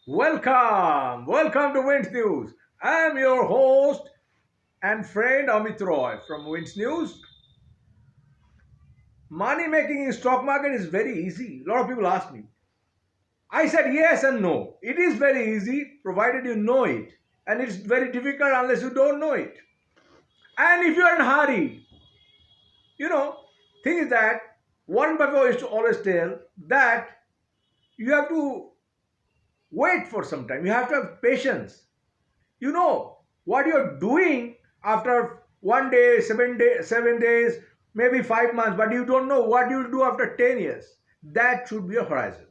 Welcome to Winds News. I am your host and friend Amit Roy from Winds News. Money making in stock market is very easy. A lot of people ask me. I said yes and no. It is very easy provided you know it, and it's very difficult unless you don't know it. And if you are in a hurry, you know, thing is that Warren Buffett used to always tell that you have to wait for some time. You have to have patience. You know what you're doing after 1 day, 7 days, maybe 5 months, but you don't know what you'll do after 10 years. That should be a horizon.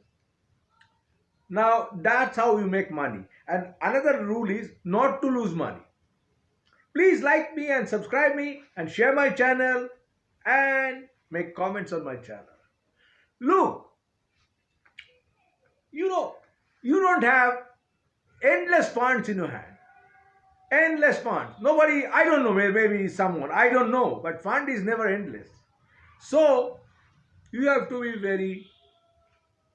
Now, that's how you make money. And another rule is not to lose money. Please like me and subscribe me and share my channel and make comments on my channel. Look, you know, you don't have endless funds in your hand. Endless funds. Nobody, I don't know, maybe someone, I don't know, but fund is never endless. So you have to be very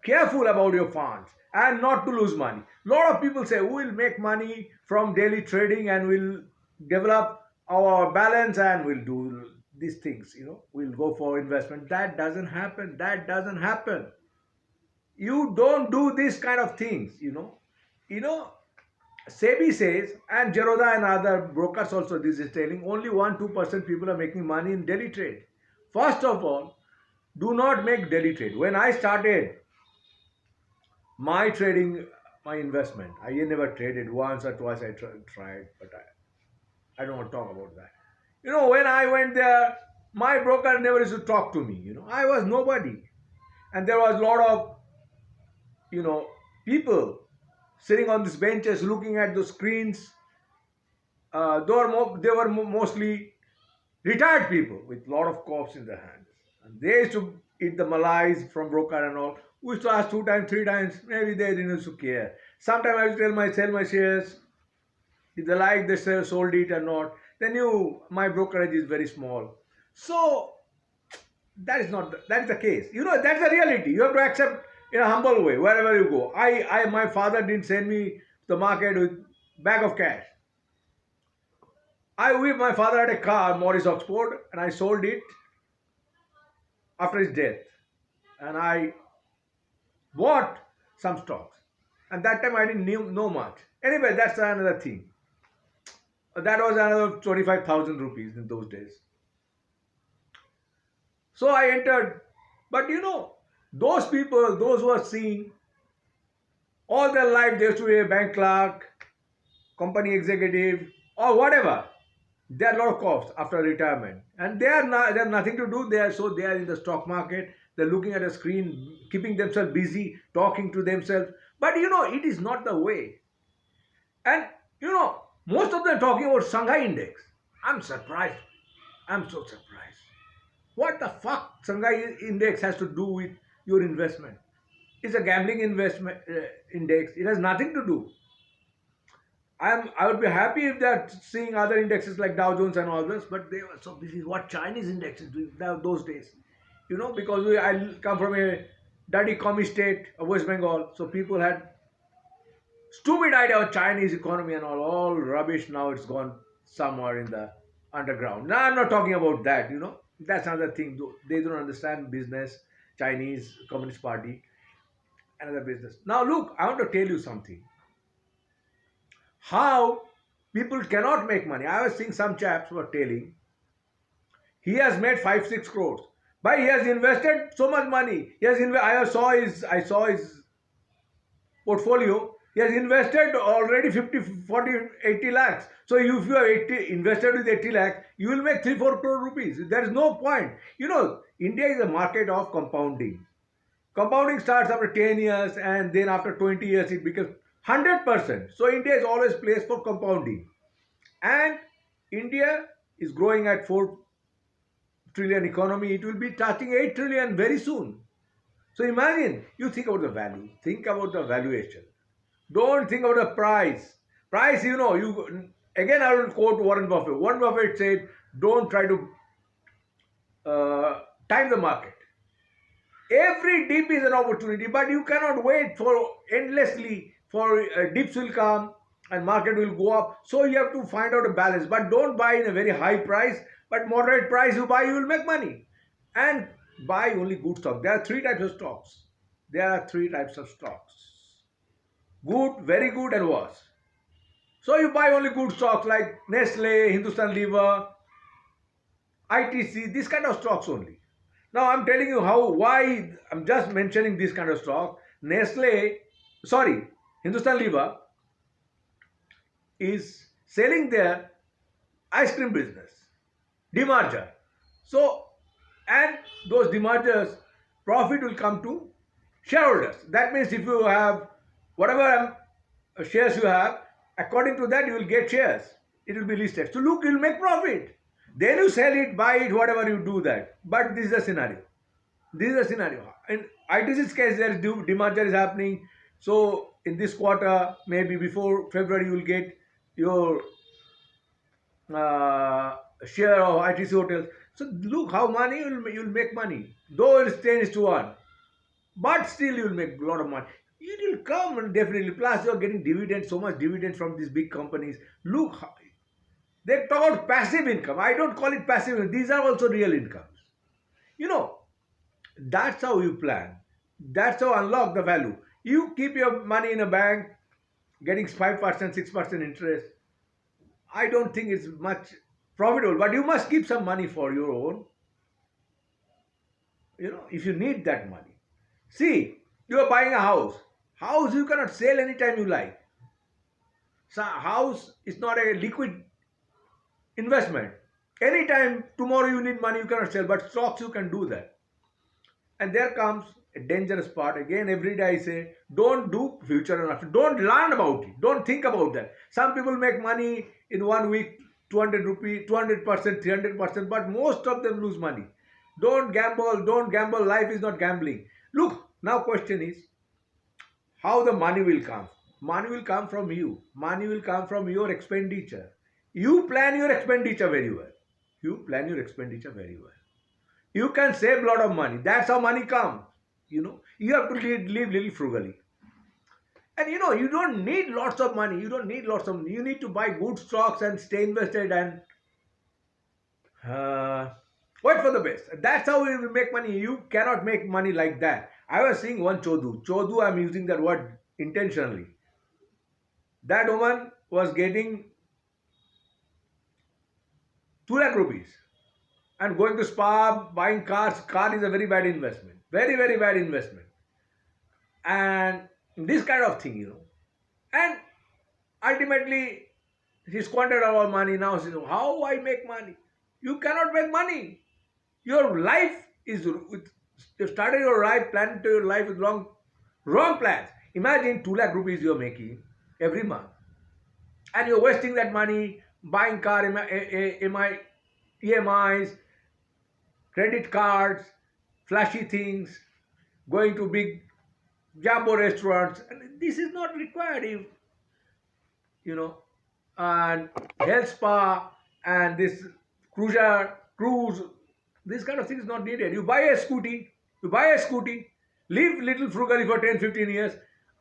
careful about your funds and not to lose money. A lot of people say we will make money from daily trading and we'll develop our balance and we'll do these things, we'll go for investment. That doesn't happen. That doesn't happen. You don't do this kind of things. You know, SEBI says, and Zerodha and other brokers also, this is telling only 1-2% people are making money in daily trade. First of all, do not make daily trade. When I started my trading, my investment, I never traded. Once or twice I tried, but I don't want to talk about that. When I went there, my broker never used to talk to me. I was nobody. And there was a lot of, you know, people sitting on these benches looking at the screens. They were mostly retired people with a lot of coughs in their hands. And they used to eat the malays from broker and all. We used to ask 2 times, 3 times. Maybe they didn't used to care. Sometimes I used to sell my shares. If they like, they sold it or not. Then my brokerage is very small. So that is the case. That's the reality. You have to accept in a humble way wherever you go. My father didn't send me to the market with bag of cash. My father had a car, Morris Oxford, and I sold it after his death. And I bought some stocks. And that time I didn't know much. Anyway, that's another thing. That was another 25,000 rupees in those days. So I entered. But those people, those who are seeing all their life, they used to be a bank clerk, company executive, or whatever. There are a lot of costs after retirement, and they have nothing to do. They are in the stock market. They're looking at a screen, keeping themselves busy, talking to themselves. But it is not the way. And most of them talking about Shanghai Index. I'm surprised. I'm so surprised. What the fuck Shanghai Index has to do with your investment? It's a gambling investment index. It has nothing to do. I would be happy if they're seeing other indexes like Dow Jones and all this, but they were so busy. What Chinese indexes do those days, because I come from a dirty commie state of West Bengal, so people had stupid idea of Chinese economy and all rubbish. Now it's gone somewhere in the underground. Now I'm not talking about that. That's another thing. They don't understand business. Chinese Communist Party, another business. Now look, I want to tell you something. How people cannot make money. I was seeing some chaps were telling he has made 5-6 crores, but he has invested so much money. I saw his portfolio. He has invested already 50, 40, 80 lakhs. So if you have invested with 80 lakhs, you will make 3-4 crore rupees. There is no point. India is a market of compounding. Compounding starts after 10 years and then after 20 years it becomes 100%. So India is always placed for compounding. And India is growing at 4 trillion economy. It will be touching 8 trillion very soon. So imagine, you think about the value. Think about the valuation. Don't think about the price. Price, again I will quote Warren Buffett. Warren Buffett said, don't try to time the market. Every dip is an opportunity, but you cannot wait for endlessly For dips will come and market will go up. So you have to find out a balance. But don't buy in a very high price, but moderate price you buy, you will make money. And buy only good stock. There are three types of stocks. There are three types of stocks. Good, very good, and worse. So you buy only good stocks like Nestle, Hindustan Lever, ITC, this kind of stocks only. Now I'm telling you why I'm just mentioning this kind of stock. Nestle, sorry, Hindustan Lever is selling their ice cream business, demerger. So, and those demergers, profit will come to shareholders. That means if you have whatever shares you have, according to that you will get shares. It will be listed. So look, you'll make profit. Then you sell it, buy it, whatever you do that. But this is the scenario. This is the scenario. In ITC's case, there is demerger is happening. So in this quarter, maybe before February, you will get your share of ITC hotels. So look how money you'll make money. Though it's 10:1, but still you'll make a lot of money. It will come and definitely. Plus you're getting dividends, so much dividends from these big companies. Look, they talk about passive income. I don't call it passive income. These are also real incomes. You know, that's how you plan. That's how unlock the value. You keep your money in a bank, getting 5%, 6% interest. I don't think it's much profitable, but you must keep some money for your own, if you need that money. See, you are buying a house. House you cannot sell anytime you like. So house is not a liquid investment. Anytime tomorrow you need money, you cannot sell, but stocks you can do that. And there comes a dangerous part. Again, every day I say, don't do future and after. Don't learn about it. Don't think about that. Some people make money in 1 week, 200 rupee, 200%, 300%, but most of them lose money. Don't gamble. Don't gamble. Life is not gambling. Look, now question is, how the money will come? Money will come from you. Money will come from your expenditure. You plan your expenditure very well. You plan your expenditure very well. You can save a lot of money. That's how money comes. You have to live little frugally. And you don't need lots of money. You don't need lots of money. You need to buy good stocks and stay invested and wait for the best. That's how you will make money. You cannot make money like that. I was seeing one Chodu. Chodu, I'm using that word intentionally. That woman was getting 2 lakh rupees and going to spa, buying cars. Car is a very bad investment. Very, very bad investment. And this kind of thing. And ultimately, she squandered our money. Now she says, how I make money? You cannot make money. Your life is, you started your life, planned to your life with wrong plans. Imagine 2 lakh rupees you're making every month. And you're wasting that money buying car, EMIs, credit cards, flashy things, going to big jumbo restaurants. And this is not required if, and health spa and this cruise, this kind of thing is not needed. You buy a scooty, live little frugally for 10, 15 years,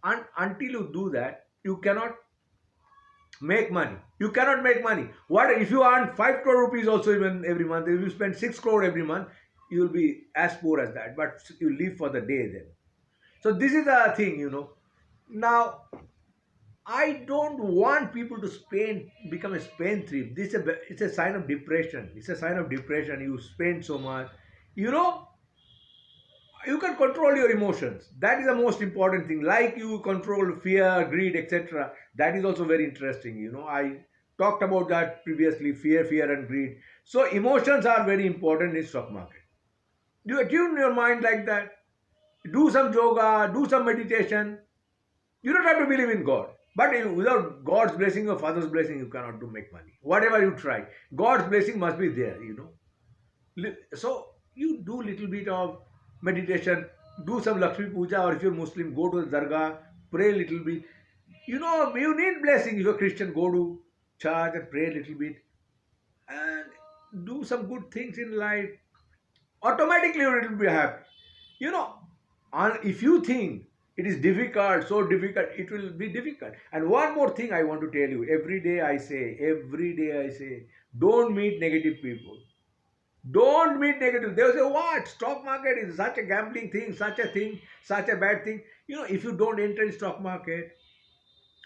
and until you do that, you cannot make money. You cannot make money. What if you earn 5 crore rupees also even every month? If you spend 6 crore every month, you will be as poor as that. But you live for the day then. So this is the thing, Now, I don't want people to become a spendthrift. It's a sign of depression. It's a sign of depression. You spend so much. You can control your emotions. That is the most important thing. Like you control fear, greed, etc. That is also very interesting. I talked about that previously. Fear, and greed. So emotions are very important in stock market. You attune your mind like that. Do some yoga, do some meditation. You don't have to believe in God. But without God's blessing or Father's blessing, you cannot make money. Whatever you try, God's blessing must be there, So you do little bit of meditation, do some Lakshmi Puja, or if you're Muslim, go to the Dargah, pray a little bit. You need blessing. If you're Christian, go to church and pray a little bit. And do some good things in life. Automatically you will be happy. And if you think It is difficult, so difficult, it will be difficult. And one more thing I want to tell you, every day I say, don't meet negative people. Don't meet negative. They'll say, what? Stock market is such a gambling thing, such a bad thing. You know, if you don't enter in stock market,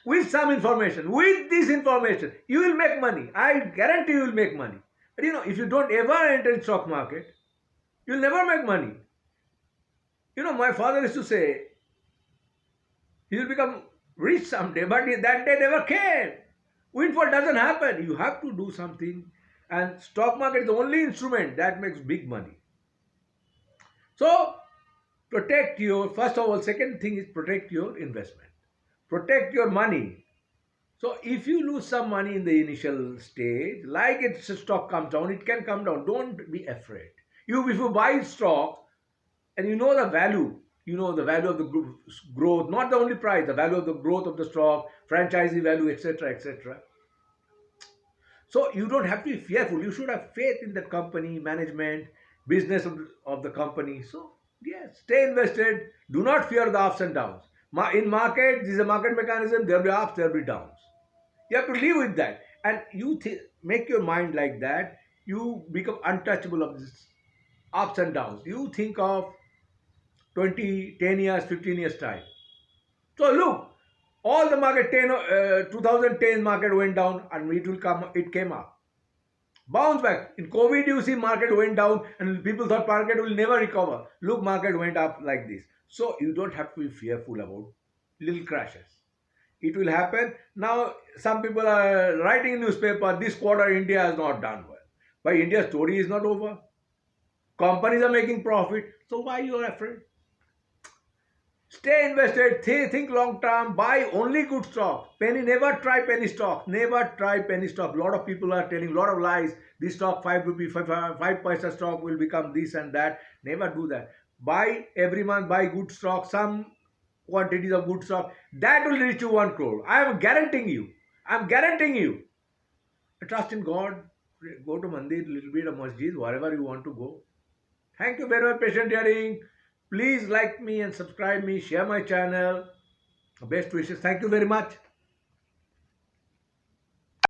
with some information, with this information, you will make money. I guarantee you will make money. But you know, if you don't ever enter in stock market, you'll never make money. You know, my father used to say, he will become rich someday, but that day never came. Windfall doesn't happen. You have to do something. And stock market is the only instrument that makes big money. So, protect your, first of all, second thing is protect your investment. Protect your money. So, if you lose some money in the initial stage, like its stock comes down, it can come down. Don't be afraid. If you buy stock and you know the value, you know the value of the growth, not the only price, the value of the growth of the stock, franchisee value, etc., etc. So you don't have to be fearful. You should have faith in the company, management, business of the company. So yes, stay invested. Do not fear the ups and downs. In market, this is a market mechanism. There will be ups, there will be downs. You have to live with that, and you make your mind like that. You become untouchable of this ups and downs. You think of 20, 10 years, 15 years time. So look, all the market 2010 market went down and it came up. Bounce back. In COVID, you see market went down and people thought market will never recover. Look, market went up like this. So you don't have to be fearful about little crashes. It will happen. Now, some people are writing in newspaper, this quarter India has not done well. But India's story is not over. Companies are making profit. So why you are afraid? Stay invested, think long term, buy only good stock. Never try penny stock. Never try penny stock. Lot of people are telling a lot of lies. This stock, 5 rupee, 5 paisa stock will become this and that. Never do that. Buy every month, buy good stock, some quantities of good stock. That will reach you 1 crore. I am guaranteeing you. I am guaranteeing you. Trust in God. Go to mandir, little bit of masjid, wherever you want to go. Thank you very much, patient hearing. Please like me and subscribe me, share my channel. Best wishes. Thank you very much.